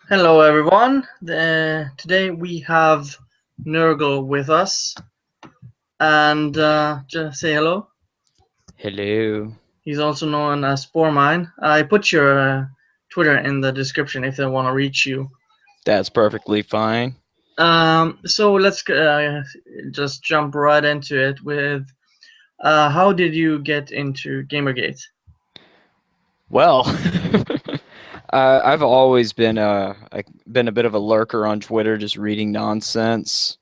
Hello, everyone. Today we have Nurgle with us, and just say hello. Hello. He's also known as Spormine. I put your Twitter in the description if they want to reach you. That's perfectly fine. So let's just jump right into it with how did you get into GamerGate? Well, I've always been a bit of a lurker on Twitter, just reading nonsense,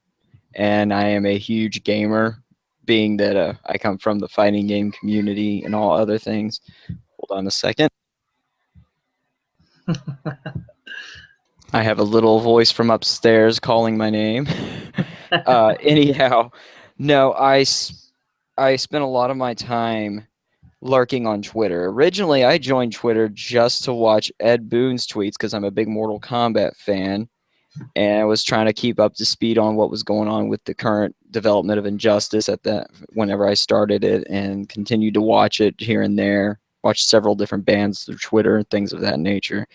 and I am a huge gamer, being that I come from the fighting game community and all other things. Hold on a second. I have a little voice from upstairs calling my name. Anyhow, no, I spent a lot of my time lurking on Twitter. Originally, I joined Twitter just to watch Ed Boon's tweets because I'm a big Mortal Kombat fan, and I was trying to keep up to speed on what was going on with the current development of Injustice at that whenever I started it, and continued to watch it here and there. Watched several different bands through Twitter and things of that nature.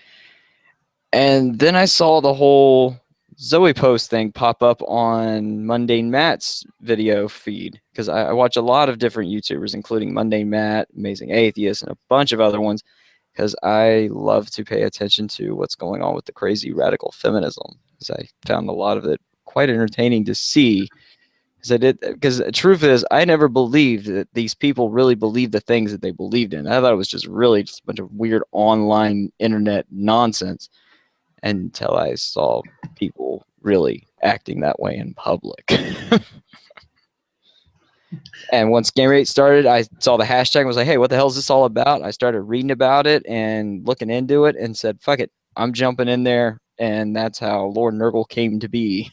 And then I saw the whole Zoe post thing pop up on Mundane Matt's video feed because I watch a lot of different YouTubers, including Mundane Matt, Amazing Atheist, and a bunch of other ones because I love to pay attention to what's going on with the crazy radical feminism because I found a lot of it quite entertaining to see. Because the truth is, I never believed that these people really believed the things that they believed in. I thought it was just really just a bunch of weird online internet nonsense until I saw people really acting that way in public. And once GamerGate started, I saw the hashtag and was like, hey, what the hell is this all about? I started reading about it and looking into it and said, fuck it, I'm jumping in there. And that's how Lord Nurgle came to be.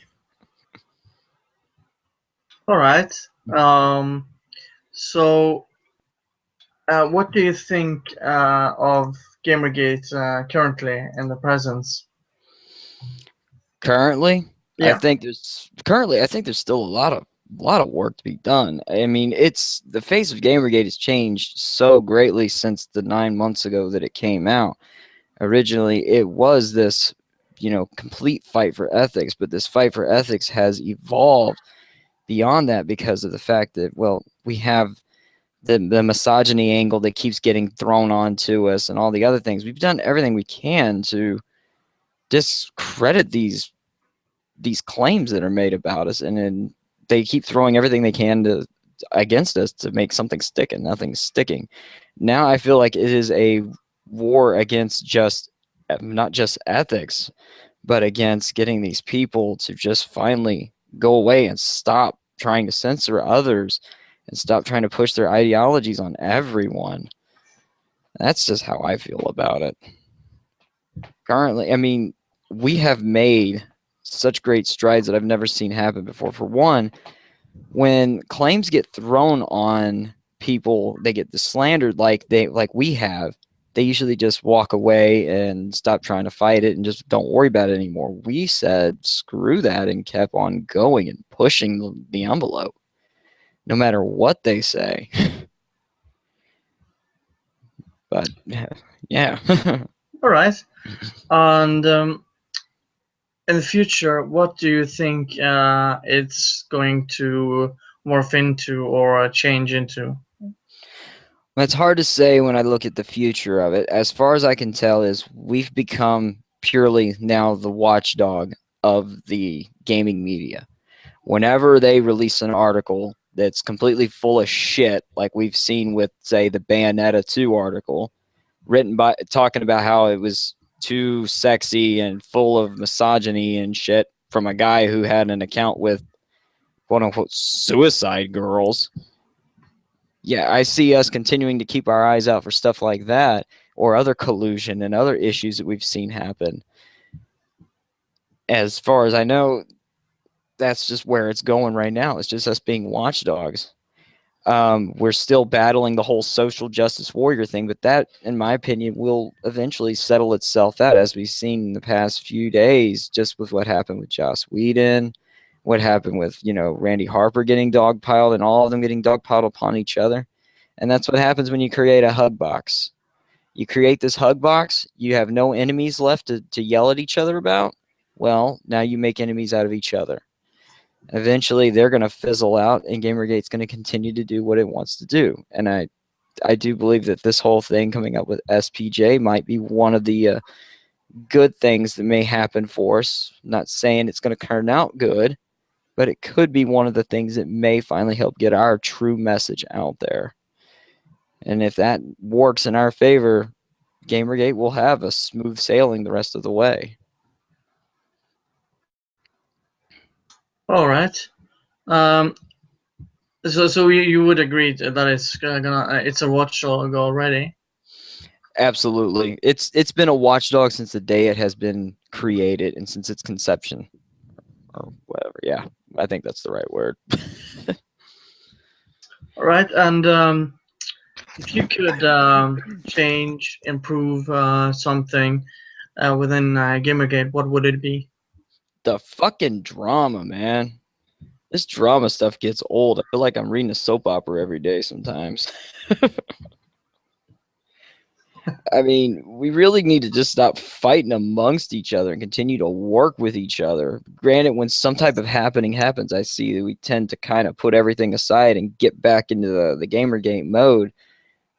All right. So what do you think of GamerGate currently in the presence? Currently, I Yeah. think there's still a lot of work to be done. I mean, it's the face of GamerGate has changed so greatly since the 9 months ago that it came out. Originally, it was this, complete fight for ethics, but this fight for ethics has evolved beyond that because of the fact that, well, we have the misogyny angle that keeps getting thrown onto us and all the other things. We've done everything we can to discredit these claims that are made about us, and then they keep throwing everything they can against us to make something stick, and nothing's sticking. Now I feel like it is a war against just not just ethics, but against getting these people to just finally go away and stop trying to censor others and stop trying to push their ideologies on everyone. That's just how I feel about it. Currently, I mean, we have made such great strides that I've never seen happen before. For one, when claims get thrown on people, they get slandered like we have. They usually just walk away and stop trying to fight it and just don't worry about it anymore. We said screw that and kept on going and pushing the envelope, no matter what they say. But yeah. All right. And in the future, what do you think it's going to morph into or change into? It's hard to say when I look at the future of it. As far as I can tell, is we've become purely now the watchdog of the gaming media. Whenever they release an article that's completely full of shit, like we've seen with, say, the Bayonetta 2 article, written by talking about how it was too sexy and full of misogyny and shit from a guy who had an account with quote unquote suicide girls. Yeah, I see us continuing to keep our eyes out for stuff like that or other collusion and other issues that we've seen happen. As far as I know, that's just where it's going right now. It's just us being watchdogs. We're still battling the whole social justice warrior thing, but that, in my opinion, will eventually settle itself out, as we've seen in the past few days, just with what happened with Joss Whedon, what happened with, Randy Harper getting dogpiled and all of them getting dogpiled upon each other. And that's what happens when you create a hug box. You create this hug box, you have no enemies left to yell at each other about. Well, now you make enemies out of each other. Eventually, they're going to fizzle out, and Gamergate's going to continue to do what it wants to do. And I do believe that this whole thing coming up with SPJ might be one of the good things that may happen for us. I'm not saying it's going to turn out good, but it could be one of the things that may finally help get our true message out there. And if that works in our favor, Gamergate will have a smooth sailing the rest of the way. All right. So you would agree that it's a watchdog already? Absolutely. It's been a watchdog since the day it has been created and since its conception. Or whatever. Yeah, I think that's the right word. All right, and if you could change, improve something within Gamergate, what would it be? The fucking drama, man. This drama stuff gets old. I feel like I'm reading a soap opera every day sometimes. I mean, we really need to just stop fighting amongst each other and continue to work with each other. Granted, when some type of happening happens, I see that we tend to kind of put everything aside and get back into the Gamergate mode.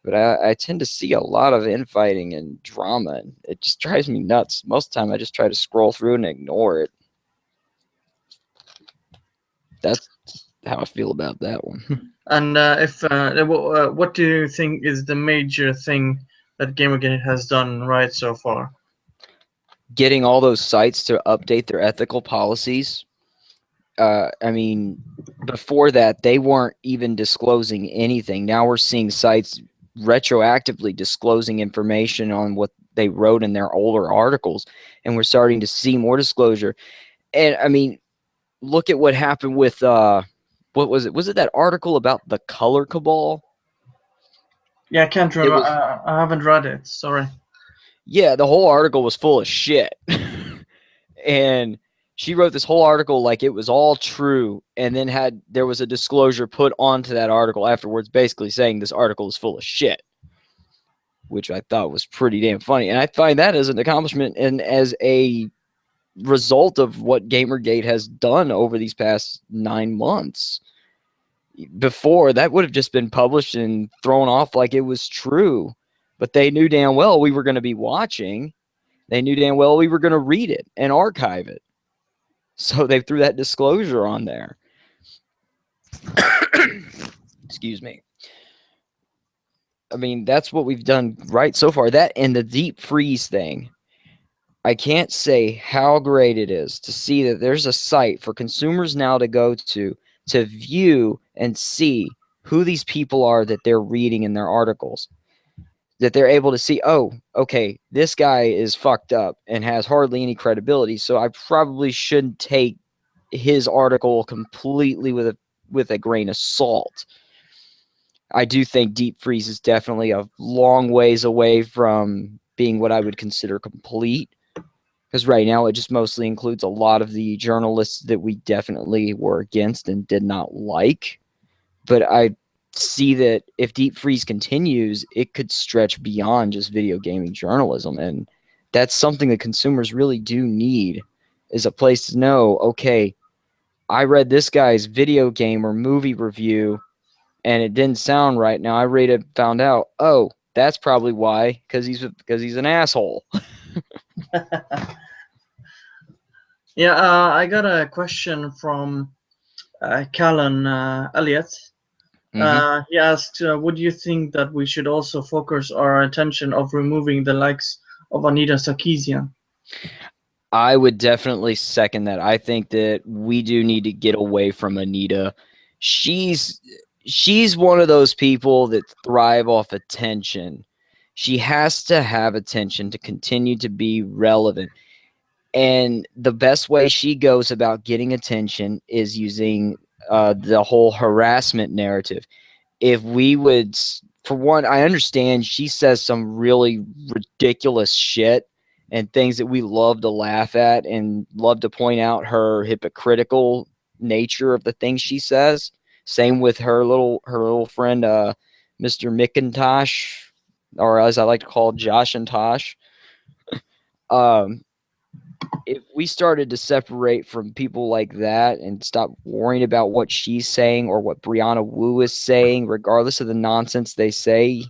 But I tend to see a lot of infighting and drama, and it just drives me nuts. Most of the time, I just try to scroll through and ignore it. That's how I feel about that one. And what do you think is the major thing that Gamergate has done right so far? Getting all those sites to update their ethical policies. I mean, before that, they weren't even disclosing anything. Now we're seeing sites retroactively disclosing information on what they wrote in their older articles, and we're starting to see more disclosure. And I mean, look at what happened with what was it? Was it that article about the color cabal? Yeah, I can't It remember. was, I haven't read it. Sorry. yeah, the whole article was full of shit. And she wrote this whole article like it was all true, and then there was a disclosure put onto that article afterwards basically saying this article is full of shit, which I thought was pretty damn funny. And I find that as an accomplishment and as a result of what Gamergate has done over these past 9 months. Before, that would have just been published and thrown off like it was true, but they knew damn well we were going to be watching. They knew damn well we were going to read it and archive it. So they threw that disclosure on there. Excuse me. I mean, that's what we've done right so far. That and the deep freeze thing. I can't say how great it is to see that there's a site for consumers now to go to view and see who these people are that they're reading in their articles. That they're able to see, oh, okay, this guy is fucked up and has hardly any credibility, so I probably shouldn't take his article completely with a grain of salt. I do think deep freeze is definitely a long ways away from being what I would consider complete, because right now it just mostly includes a lot of the journalists that we definitely were against and did not like. But I see that if deep freeze continues, it could stretch beyond just video gaming journalism, and that's something that consumers really do need, is a place to know, okay, I read this guy's video game or movie review and it didn't sound right. Now I found out, oh, that's probably why, because he's an asshole. Yeah, I got a question from Callan Elliott. He asked, would you think that we should also focus our attention of removing the likes of Anita Sarkeesian? I would definitely second that. I think that we do need to get away from Anita. She's one of those people that thrive off attention. She has to have attention to continue to be relevant. And the best way she goes about getting attention is using the whole harassment narrative. If we would, for one, I understand she says some really ridiculous shit and things that we love to laugh at and love to point out her hypocritical nature of the things she says. Same with her little friend, Mr. McIntosh. or as I like to call Josh and Tosh. Um, if we started to separate from people like that and stop worrying about what she's saying or what Brianna Wu is saying, regardless of the nonsense they say,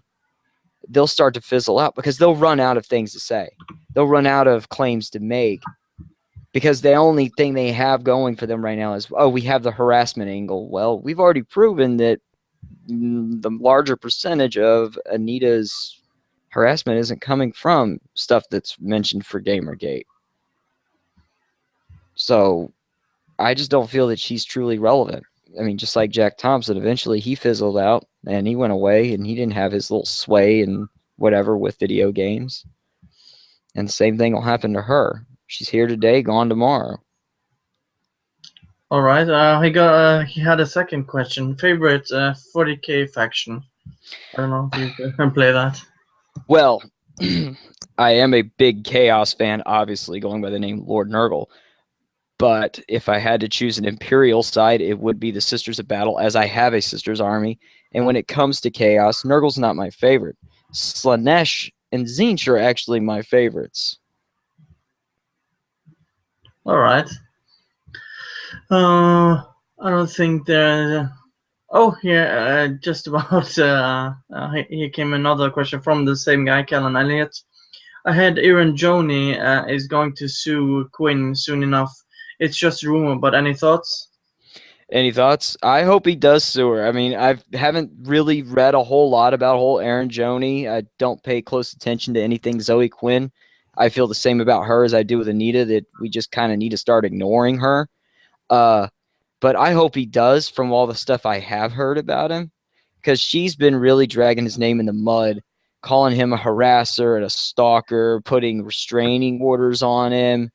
they'll start to fizzle out because they'll run out of things to say. They'll run out of claims to make because the only thing they have going for them right now is, oh, we have the harassment angle. Well, we've already proven that the larger percentage of Anita's harassment isn't coming from stuff that's mentioned for Gamergate. So I just don't feel that she's truly relevant. I mean, just like Jack Thompson, eventually he fizzled out and he went away and he didn't have his little sway and whatever with video games. And the same thing will happen to her. She's here today, gone tomorrow. All right. He had a second question. Favorite 40k faction. I don't know if you can play that. Well, I am a big Chaos fan, obviously, going by the name Lord Nurgle. But if I had to choose an Imperial side, it would be the Sisters of Battle, as I have a Sisters army. And when it comes to Chaos, Nurgle's not my favorite. Slanesh and Tzeentch are actually my favorites. All right. I don't think there's. Oh, here, just about. Here came another question from the same guy, Callan Elliott. I heard Aaron Joni is going to sue Quinn soon enough. It's just a rumor, but any thoughts? Any thoughts? I hope he does sue her. I mean, I haven't really read a whole lot about whole Aaron Joni. I don't pay close attention to anything Zoe Quinn. I feel the same about her as I do with Anita, that we just kind of need to start ignoring her. But I hope he does, from all the stuff I have heard about him, because she's been really dragging his name in the mud, calling him a harasser and a stalker, putting restraining orders on him.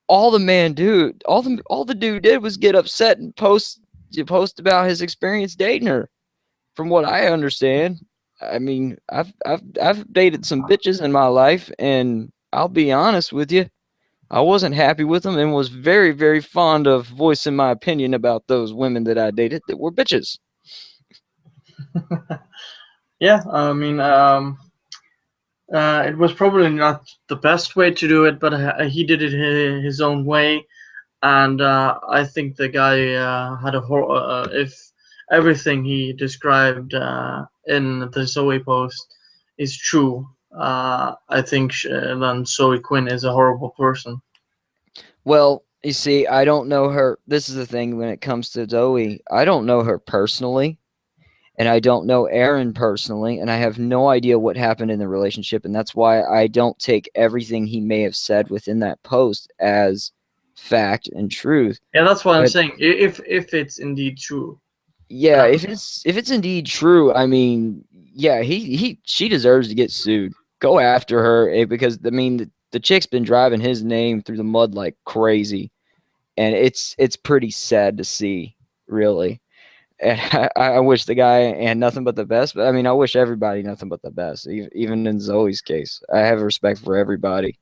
All the dude did was get upset and post about his experience dating her. From what I understand, I mean, I've dated some bitches in my life, and I'll be honest with you, I wasn't happy with them and was very, very fond of voicing my opinion about those women that I dated that were bitches. Yeah, I mean, it was probably not the best way to do it, but he did it his own way, and I think the guy had if everything he described in the Zoe post is true, I think then Zoe Quinn is a horrible person. Well, you see, I don't know her. This is the thing when it comes to Zoe. I don't know her personally, and I don't know Aaron personally, and I have no idea what happened in the relationship, and that's why I don't take everything he may have said within that post as fact and truth. Yeah, that's what I'm saying. If it's indeed true. Yeah, if it's indeed true, I mean, yeah, she deserves to get sued. Go after her, because I mean the chick's been driving his name through the mud like crazy, and it's pretty sad to see, really. And I wish the guy and nothing but the best. But I mean, I wish everybody nothing but the best. Even in Zoe's case, I have respect for everybody,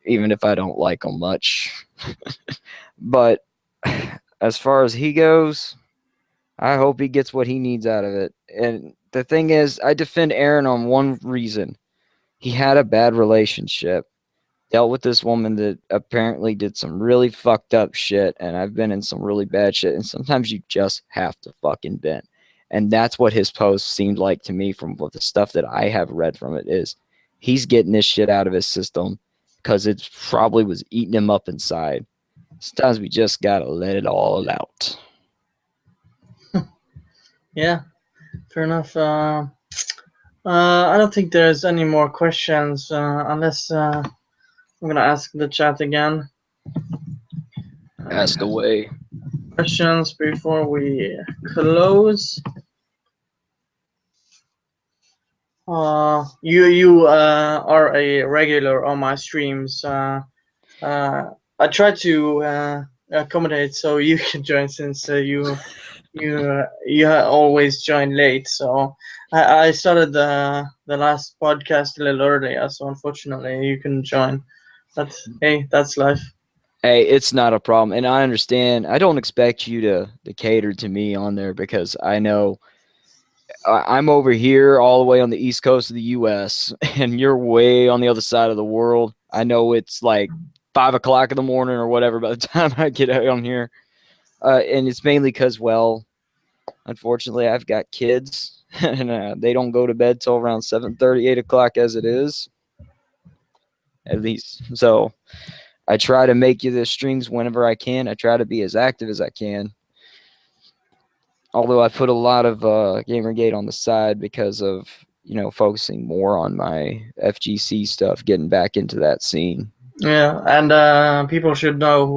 even if I don't like them much. But as far as he goes, I hope he gets what he needs out of it. And the thing is, I defend Aaron on one reason. He had a bad relationship. Dealt with this woman that apparently did some really fucked up shit, and I've been in some really bad shit, and sometimes you just have to fucking bend. And that's what his post seemed like to me, from what the stuff that I have read from it, is he's getting this shit out of his system because it probably was eating him up inside. Sometimes we just gotta let it all out. Yeah, fair enough. I don't think there's any more questions unless I'm gonna ask the chat again. Ask away. Questions before we close. You are a regular on my streams. I try to accommodate so you can join, since you always join late. So I started the last podcast a little earlier, so unfortunately you couldn't join. But hey, that's life. Hey, it's not a problem, and I understand. I don't expect you to cater to me on there, because I know I'm over here all the way on the east coast of the U.S. and you're way on the other side of the world. I know it's like 5 o'clock in the morning or whatever by the time I get out on here. And it's mainly because, well, unfortunately, I've got kids, and they don't go to bed till around 7:30, 8 o'clock as it is, at least. So I try to make you the streams whenever I can. I try to be as active as I can. Although I put a lot of GamerGate on the side because of, focusing more on my FGC stuff, getting back into that scene. Yeah, and people should know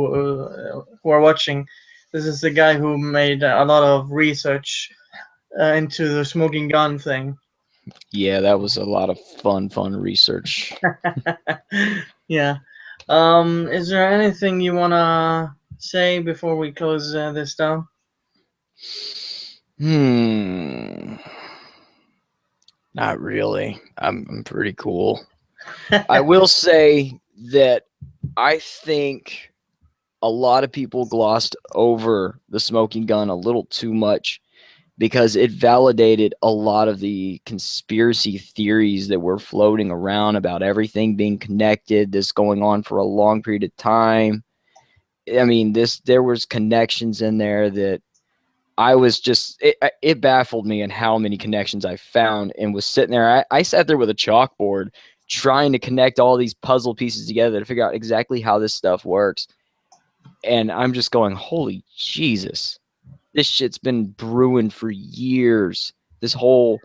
who are watching. This is the guy who made a lot of research into the smoking gun thing. Yeah, that was a lot of fun research. Yeah. Is there anything you wanna say before we close this down? Not really. I'm pretty cool. I will say that I think a lot of people glossed over the smoking gun a little too much because it validated a lot of the conspiracy theories that were floating around about everything being connected, this going on for a long period of time. I mean, there was connections in there that I was just, it baffled me in how many connections I found, and was sitting there. I sat there with a chalkboard trying to connect all these puzzle pieces together to figure out exactly how this stuff works. And I'm just going, holy Jesus, this shit's been brewing for years. This whole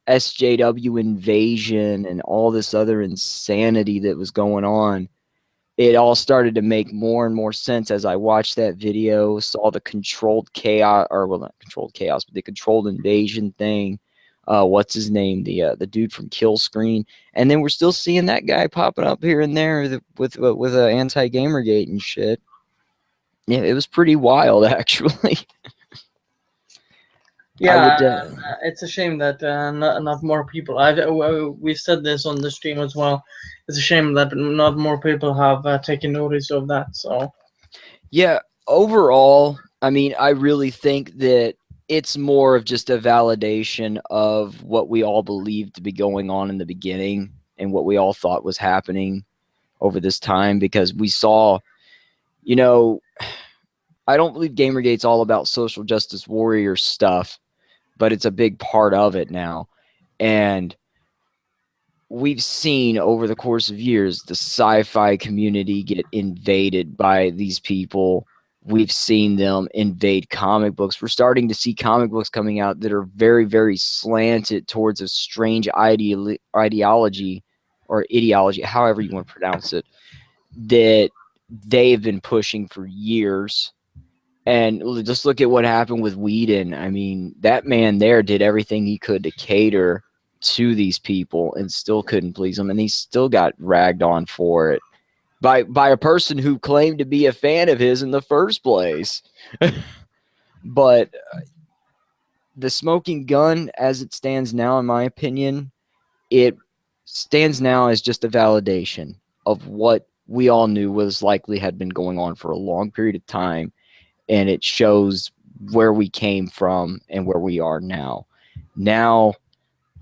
SJW invasion and all this other insanity that was going on. It all started to make more and more sense as I watched that video, saw the controlled chaos, or well, not controlled chaos, but the controlled invasion thing. What's his name? The dude from Kill Screen, and then we're still seeing that guy popping up here and there with anti-Gamergate and shit. Yeah, it was pretty wild, actually. Yeah, it's a shame that not more people. We said this on the stream as well. It's a shame that not more people have taken notice of that. So yeah, overall, I mean, I really think that it's more of just a validation of what we all believed to be going on in the beginning and what we all thought was happening over this time, because we saw, I don't believe Gamergate's all about social justice warrior stuff, but it's a big part of it now. And we've seen over the course of years the sci-fi community get invaded by these people. We've seen them invade comic books. We're starting to see comic books coming out that are very, very slanted towards a strange ideology or ideology, however you want to pronounce it, that they've been pushing for years. And just look at what happened with Whedon. I mean, that man there did everything he could to cater to these people and still couldn't please them, and he still got ragged on for it by a person who claimed to be a fan of his in the first place. But the smoking gun, as it stands now, in my opinion, it stands now as just a validation of what we all knew was likely had been going on for a long period of time, and it shows where we came from and where we are now. Now,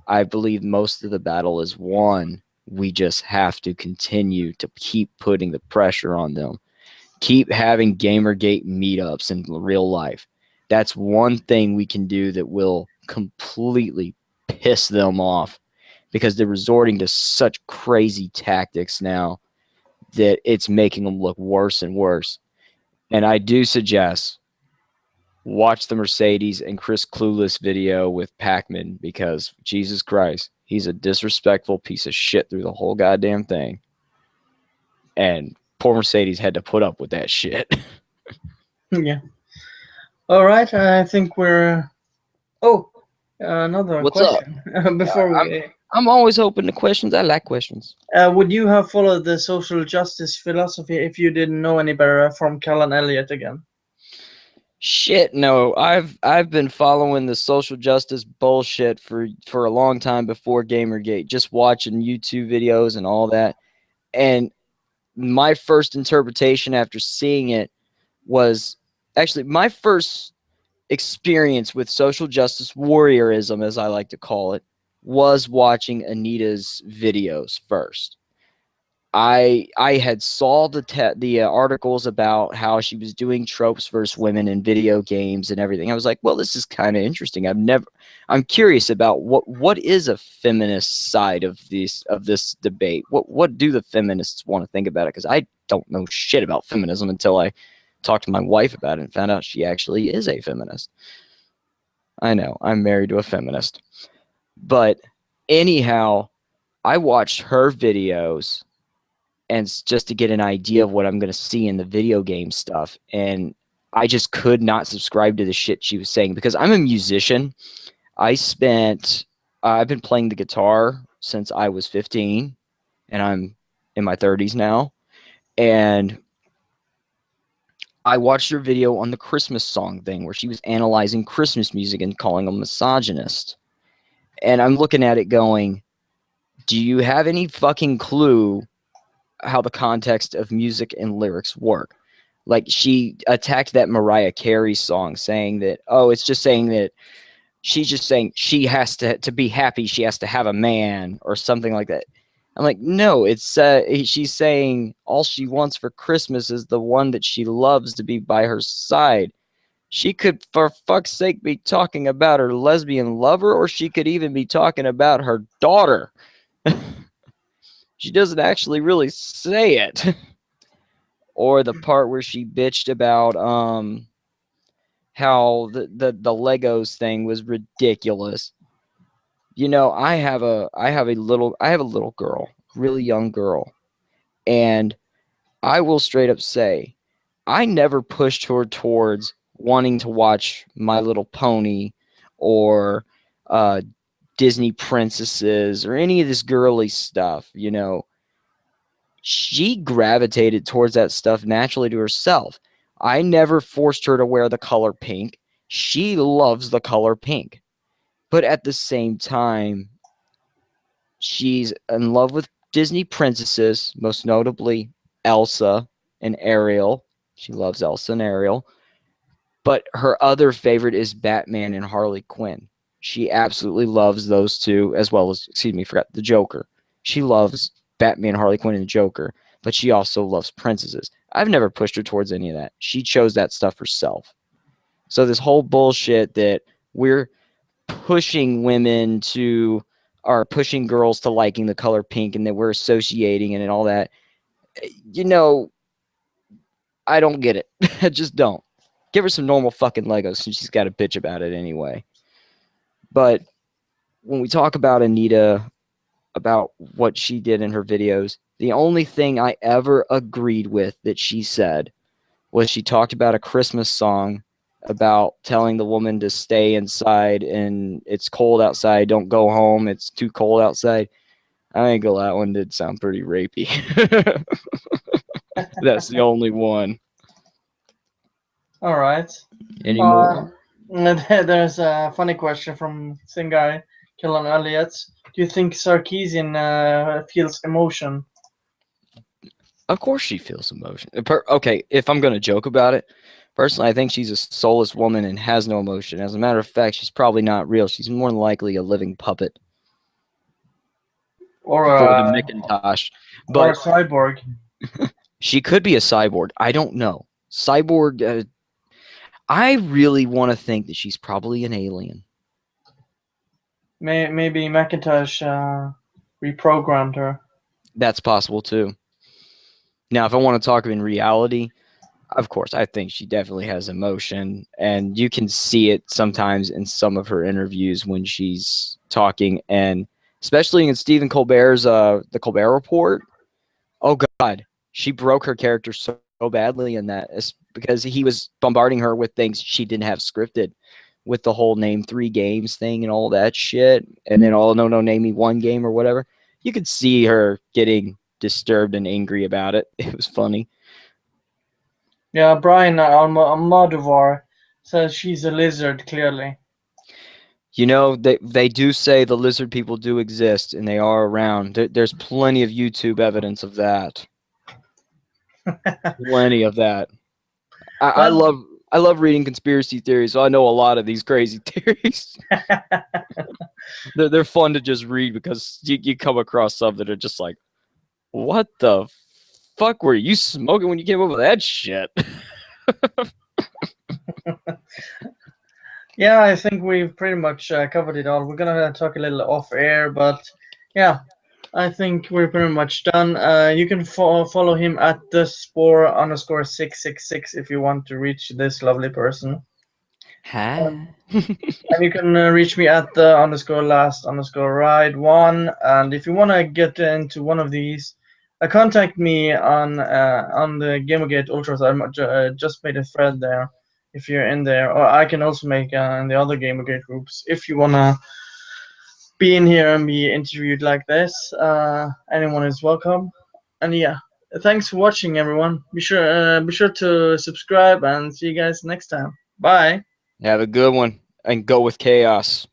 I believe most of the battle is won. We just have to continue to keep putting the pressure on them. Keep having Gamergate meetups in real life. That's one thing we can do that will completely piss them off, because they're resorting to such crazy tactics now that it's making them look worse and worse. And I do suggest watch the Mercedes and Chris Clueless video with Pac-Man, because Jesus Christ, he's a disrespectful piece of shit through the whole goddamn thing. And poor Mercedes had to put up with that shit. yeah. All right, I think we're. Oh, another What's question before up? we. I'm always open to questions. I like questions. Would you have followed the social justice philosophy if you didn't know any better, from Callan Elliott again? Shit, no. I've been following the social justice bullshit for a long time before Gamergate, just watching YouTube videos and all that. And my first interpretation after seeing it was actually my first experience with social justice warriorism, as I like to call it, was watching Anita's videos first. I had saw the articles about how she was doing tropes versus women in video games and everything. I was like, well, this is kind of interesting. I'm curious about what is a feminist side of this debate. What do the feminists want to think about it? Because I don't know shit about feminism until I talked to my wife about it and found out she actually is a feminist. I know, I'm married to a feminist. But anyhow, I watched her videos and just to get an idea of what I'm going to see in the video game stuff. And I just could not subscribe to the shit she was saying because I'm a musician. I've been playing the guitar since I was 15 and I'm in my 30s now. And I watched her video on the Christmas song thing where she was analyzing Christmas music and calling them misogynist. And I'm looking at it going, do you have any fucking clue how the context of music and lyrics work? Like, she attacked that Mariah Carey song saying that, oh, it's just saying that she's just saying she has to be happy, she has to have a man or something like that. I'm like, no, it's she's saying all she wants for Christmas is the one that she loves to be by her side. She could, for fuck's sake, be talking about her lesbian lover, or she could even be talking about her daughter. She doesn't actually really say it. Or the part where she bitched about how the Legos thing was ridiculous. You know, I have a little girl, really young girl, and I will straight up say, I never pushed her towards wanting to watch My Little Pony or Disney princesses or any of this girly stuff, you know. She gravitated towards that stuff naturally to herself. I never forced her to wear the color pink. She loves the color pink. But at the same time, she's in love with Disney princesses, most notably Elsa and Ariel. She loves Elsa and Ariel. But her other favorite is Batman and Harley Quinn. She absolutely loves those two, as well as, forgot the Joker. She loves Batman, Harley Quinn, and the Joker, but she also loves princesses. I've never pushed her towards any of that. She chose that stuff herself. So this whole bullshit that we're pushing women to, or pushing girls to liking the color pink and that we're associating and all that, you know, I don't get it. I just don't. Give her some normal fucking Legos since she's got a bitch about it anyway. But when we talk about Anita, about what she did in her videos, the only thing I ever agreed with that she said was she talked about a Christmas song about telling the woman to stay inside and it's cold outside, don't go home, it's too cold outside. I think that one did sound pretty rapey. That's the only one. All right. Any more? There's a funny question from same guy, Killen Elliott. Do you think Sarkeesian feels emotion? Of course she feels emotion. Okay, if I'm going to joke about it, personally, I think she's a soulless woman and has no emotion. As a matter of fact, she's probably not real. She's more than likely a living puppet. Or for the Macintosh. or a But cyborg. she could be a cyborg. I don't know. Cyborg, I really want to think that she's probably an alien. Maybe Macintosh reprogrammed her. That's possible too. Now, if I want to talk in reality, of course, I think she definitely has emotion, and you can see it sometimes in some of her interviews when she's talking, and especially in Stephen Colbert's The Colbert Report. Oh God, she broke her character so badly in that, because he was bombarding her with things she didn't have scripted, with the whole name 3 games thing and all that shit, and then no, name me 1 game or whatever. You could see her getting disturbed and angry about it. It was funny. Yeah, Brian Almodovar says she's a lizard, clearly. You know, they do say the lizard people do exist, and they are around. There's plenty of YouTube evidence of that. Plenty of that. I I love reading conspiracy theories, so I know a lot of these crazy theories. They're fun to just read because you come across some that are just like, what the fuck were you smoking when you came up with that shit? Yeah, I think we've pretty much covered it all. We're gonna talk a little off air, but yeah, I think we're pretty much done. You can follow him at the spore_666 if you want to reach this lovely person. Hi. And you can reach me at the _last_ride1. And if you want to get into one of these, contact me on the GamerGate Ultras. I just made a thread there if you're in there. Or I can also make in the other GamerGate groups if you want to be in here and be interviewed like this. Anyone is welcome. And yeah, thanks for watching, everyone. Be sure to subscribe and see you guys next time. Bye. Have a good one and go with chaos.